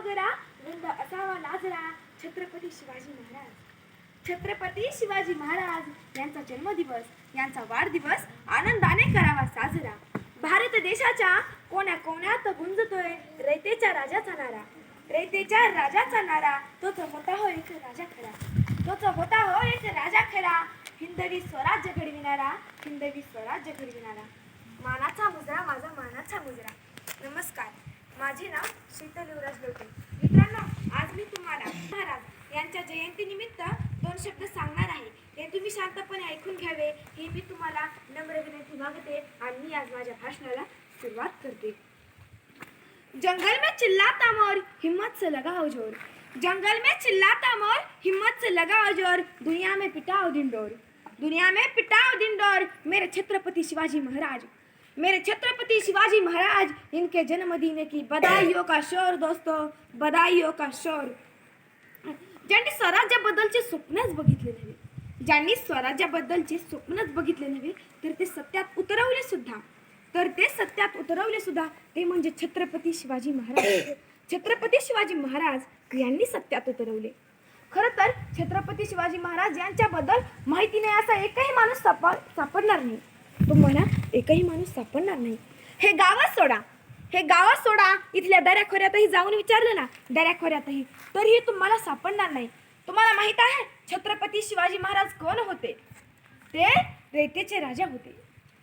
वगैरा वृंद असावा लाजरा छत्रपती शिवाजी महाराज. छत्रपती शिवाजी महाराज यांचा जन्मदिवस, यांचा वाढदिवस आनंदाने करावा साजरा. भारत देशाच्या कोण्या कोण्यात गुंजतोय रयतेच्या राजाचा नारा. रयतेच्या राजाचा नारा, तोच होता हो एक राजा खरा. तोच होता हो एक राजा खरा. हिंदवी स्वराज्य घडविणारा, हिंदवी स्वराज्य घडविणारा. मानाचा मुजरा, माझा मानाचा मुजरा. नमस्कार, माझे नाव शीतल युवराज लोटे. मित्रांनो, आज मी तुम्हाला महाराज यांच्या जयंतीनिमित्त 2 शब्द सांगणार आहे. ते तुम्ही शांतपणे ऐकून घ्यावे ही मी तुम्हाला नम्र विनंती मागते आणि मी आज माझ्या भाषणाला सुरुवात करते. जंगल में चिल्लाता मोर, हिम्मत से लगाओ जोर. जंगल में चिल्लाता मोर, हिम्मत से लगाओ जोर. दुनिया में पिटाओ दिंडोर, दुनिया में पिटाओ दिंडोर. मेरे छत्रपति शिवाजी महाराज, मेरे छत्रपति शिवाजी महाराज, इनके जन्मदिन की बधाइयों का शोर दोस्तों, बधाइयों का शोर. ज्यांनी स्वराज्याबद्दलचे स्वप्नच बघितले नव्हे, ज्यांनी स्वराज्याबद्दलचे स्वप्नच बघितले नव्हे तर ते सत्यात उतरवले सुद्धा, ते म्हणजे छत्रपती शिवाजी महाराज. छत्रपती शिवाजी महाराज यांनी सत्यात उतरवले. खरं तर छत्रपती शिवाजी महाराज यांच्याबद्दल माहिती नाही असा एकही माणूस सापडणार नाही. तुम्हाला एकही माणूस सापडणार नाही. हे गावच सोडा, इथल्या दऱ्याखोऱ्यातही जाऊन विचारलं ना, दऱ्याखोऱ्यातही, तरीही तुम्हाला सापडणार नाही. तुम्हाला माहित आहे छत्रपती शिवाजी महाराज कोण होते? ते रयतेचे राजा होते.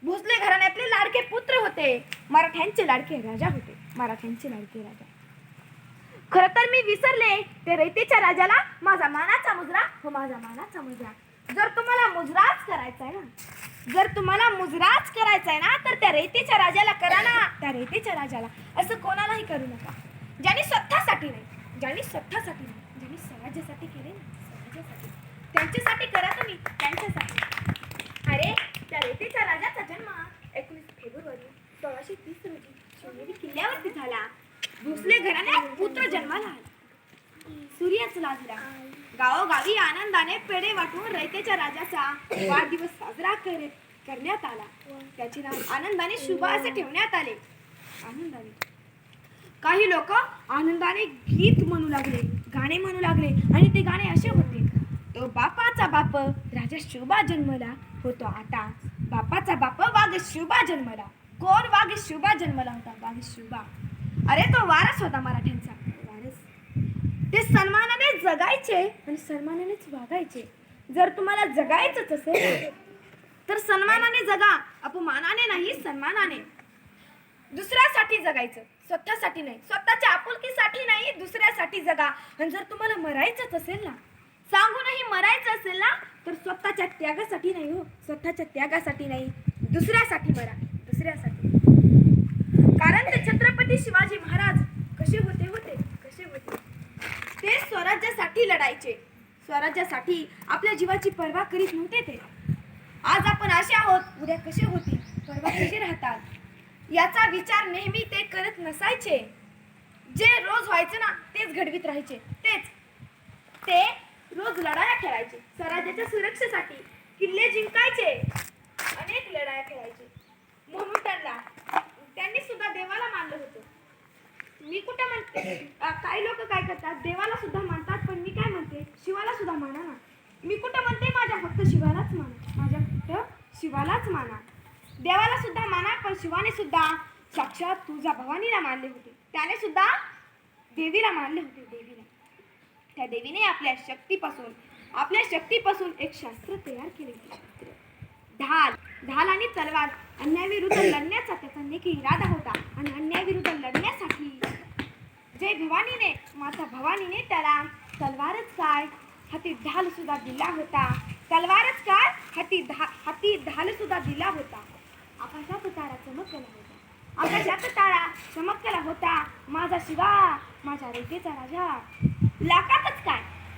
भोसले घराण्यातले लाडके पुत्र होते. मराठ्यांचे लाडके राजा होते. मराठ्यांचे लाडके राजा. खरं तर मी विसरले, ते रयतेच्या राजाला माझा मानाचा मुजरा हो, माझा मानाचा मुजरा. जर तुम्हाला मुजराच करायचा आहे ना तर त्या रयतेच्या राजाला करा ना, त्या रयतेच्या राजाला. असं कोणालाही करू नका. ज्यांनी स्वराज्यासाठी केले ना, स्वराज्यासाठी, त्यांच्यासाठी करा तुम्ही, त्यांच्यासाठी. अरे, त्या रयतेच्या राजाचा जन्म 19 फेब्रुवारी 1630 रोजी शिवनेरी किल्ल्यावरती झाला. भोसले घराण्यात पुत्र जन्माला आला. सूर्यच लाजला. गावोगावी आनंदाने पेढे वाटून रयतेच्या राजाचा वाढदिवस साजरा करण्यात आला. त्याचे नाव आनंदाने शुभ असे ठेवण्यात आले. आनंदाने काही लोक आनंदाने गीत म्हणू लागले, गाणे म्हणू लागले आणि ते गाणे असे होते. तो बापाचा बाप राजा शुभा जन्मला होतो आता. बापाचा बाप वाघ शुभा जन्मला. कोण वाघ शुभा जन्मला होता? वाघ शुभा. अरे, तो वारस होता मराठ्यांचा, वारस. ते सन्मानाने जगायचे आणि सन्मानानेच वागायचे. जर तुम्हाला जगायचंच असेल तर सन्मानाने जगा, अपमानाने नाही, सन्मानाने. दुसऱ्यासाठी जगायचं, स्वतःसाठी नाही. स्वतःच्या आपुलकीसाठी नाही, दुसऱ्यासाठी जगा. आणि जर तुम्हाला मरायचंच असेल ना, सांगूनही मरायचं असेल ना, तर स्वतःच्या त्यागासाठी नाही हो, स्वतःच्या त्यागासाठी नाही, दुसऱ्यासाठी मरा, दुसऱ्यासाठी. कारण ते छत्रपती शिवाजी महाराज कसे होते? ते स्वराज्यासाठी लढायचे. स्वराज्यासाठी आपल्या जीवाची पर्वा करीत नव्हते ते. आज आपण असे आहोत, उद्या कसे होतील, परवा कसे राहतात, याचा विचार नेहमी ते करत नसायचे. जे रोज व्हायचं ना तेच घडवीत राहायचे. ते रोज लढाया खेळायचे. स्वराज्याच्या सुरक्षेसाठी किल्ले जिंकायचे, अनेक लढाया खेळायचे. म्हणून त्यांनी सुद्धा देवाला मानलं होतं. मी कुठे म्हणते, काही लोक काय करतात, देवाला सुद्धा मानतात, पण मी काय म्हणते, शिवाला सुद्धा माना ना. मी कुठे म्हणते माझ्या फक्त शिवालाच माना. देवाला सुद्धा माना, पण शिवाने सुद्धा साक्षात तुळजा भवानीला मानले होते. त्याने सुद्धा देवीला मानले होते, देवीला. त्या देवीने आपल्या शक्तीपासून एक शास्त्र तयार केले होते. ढाल आणि तलवार. अन्यायाविरुद्ध लढण्याचा त्याचा नेकी इरादा होता. आणि अन्यायाविरुद्ध लढण्यासाठी माता भवानीने त्याला तलवारच काय, हाती ढाल सुद्धा दिला होता. हाती ढाल सुद्धा दिला होता. आकाशात तारा चमकला होता. माझा शिवा, माझ्या रयतेचा राजा.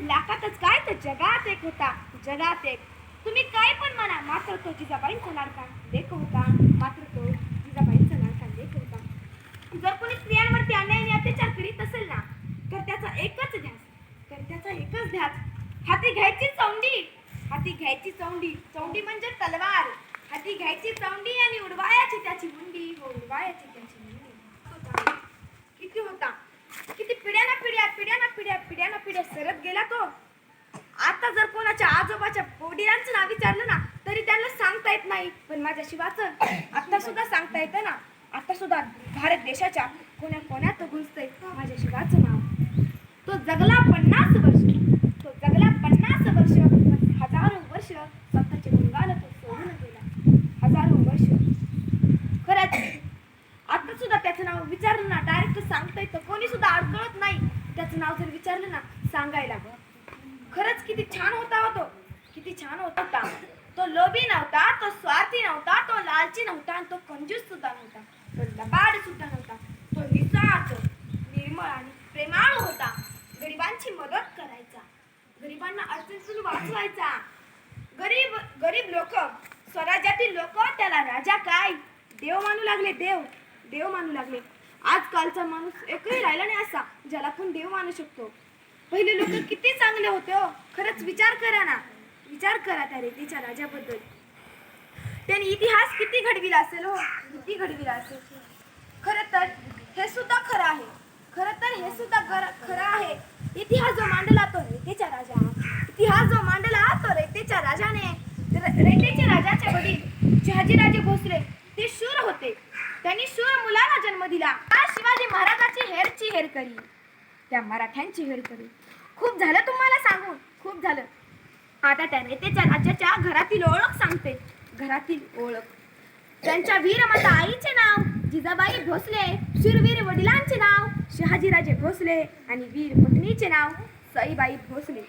लाखातच काय तर जगात एक होता, जगात एक. तुम्ही काय पण म्हणा, मात्र तो जिजाबाईंचा लाडका लेक होता. जर कोणी स्त्रियांवरती अन्याय अत्याचार करीत असेल ना, तर त्याचा एकच ध्यास, हाती घ्यायची चौंडी म्हणजे तलवार. हाती घ्यायची चौंडी आणि उडवायची त्याची मुंडी. किती पिढ्याना पिढ्या पिढ्याना पिढ्या सरत गेला तो. आता जर कोणाच्या आजोबाच्या वडिलांचं नाव विचारलं ना तरी त्यांना सांगता येत नाही, पण माझ्या शिवाचं आता सुद्धा सांगता येतं ना. आता सुद्धा भारत देशाच्या कोण्यात घुसतंय माझ्या शिवाचं नाव. तो जगला 50 वर्ष, तो जगला 50 वर्ष, हजारो वर्ष स्वतःचे गुणगान तो सोडून गेला. हजारो वर्ष. खरंच आता सुद्धा त्याचं नाव विचारलं ना डायरेक्ट सांगता येतं, कोणी सुद्धा अडकळत नाही. त्याचं नाव जर विचारलं ना सांगायला. खरंच किती छान होता हो तो, किती छान होता. तो लोभी नव्हता, तो स्वार्थी नव्हता, तो लालची नव्हता, आणि तो कंजूस सुद्धा नव्हता, तो लबाड सुद्धा नव्हता. तो निस्वार्थ, निर्मळ आणि प्रेमाळू होता. गरिबांची मदत करायचा, गरिबांना अडचणीतून वाचवायचा. गरीब लोक, स्वराज्यातील लोक त्याला राजा काय देव मानू लागले. देव मानू लागले. आजकालचा माणूस एकही राहिला नाही असा ज्याला आपण देव मानू शकतो. पहिले लोक किती चांगले होते हो. खरंच विचार करा ना, विचार करा त्या रेतीच्या राजाबद्दल. त्यांनी इतिहास किती घडविला असेल हो, किती घडविला असेल. खरं तर हे सुद्धा खरं आहे, खरं तर हे सुद्धा खरं आहे. इतिहास जो मांडला तो रेतेचा राजा, इतिहास जो मांडला तो रेतेच्या राजाने. रेतेच्या राजाचे वडील शहाजीराजे भोसले ते शूर होते. त्यांनी शूर मुलाला जन्म दिला. शिवाजी महाराजाची हेर करी, त्या मराठ्यांची हेर करी. खूप झालं तुम्हाला सांगून, खूप झालं. आता त्या नेत्याच्या राज्याच्या घरातील ओळख सांगते. घरातील ओळख. त्यांच्या वीरमाता आईचे नाव जिजाबाई भोसले, शूरवीर वडिलांचे नाव शहाजीराजे भोसले, आणि वीर पत्नीचे नाव सईबाई भोसले.